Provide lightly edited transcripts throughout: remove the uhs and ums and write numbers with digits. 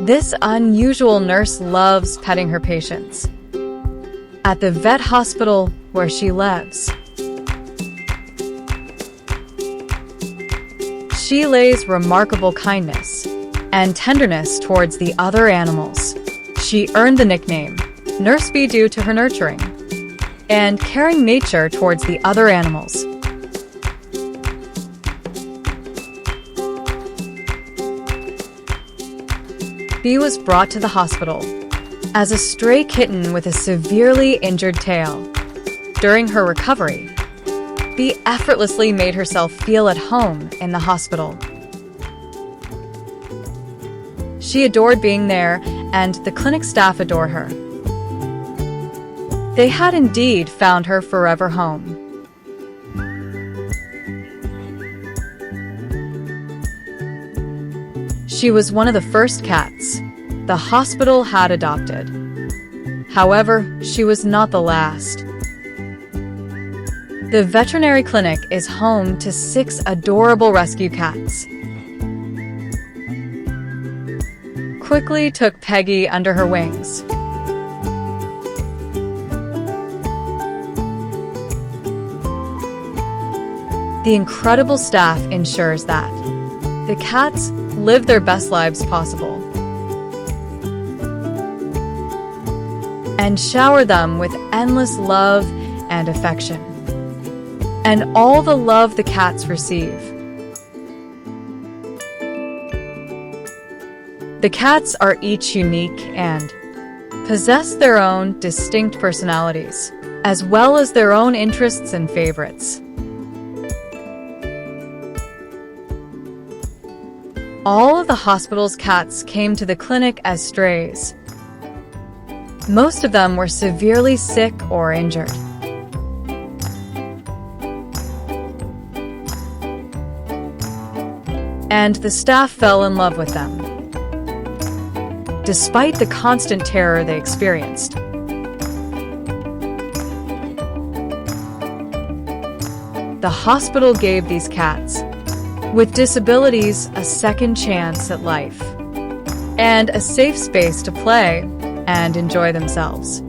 This unusual nurse loves petting her patients. At the vet hospital where she lives, she lays remarkable kindness and tenderness towards the other animals. She earned the nickname Nurse Bee due to her nurturing and caring nature towards the other animals. Bee was brought to the hospital as a stray kitten with a severely injured tail. During her recovery, Bee effortlessly made herself feel at home in the hospital. She adored being there, and the clinic staff adore her. They had indeed found her forever home. She was one of the first cats the hospital had adopted. However, she was not the last. The veterinary clinic is home to 6 adorable rescue cats. Quickly took Peggy under her wings. The incredible staff ensures that the cats live their best lives possible and shower them with endless love and affection, and all the love the cats receive. The cats are each unique and possess their own distinct personalities, as well as their own interests and favorites. All of the hospital's cats came to the clinic as strays. Most of them were severely sick or injured. And the staff fell in love with them, despite the constant terror they experienced. The hospital gave these cats with disabilities a second chance at life and a safe space to play and enjoy themselves.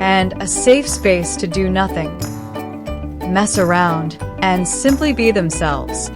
And a safe space to do nothing, mess around, and simply be themselves.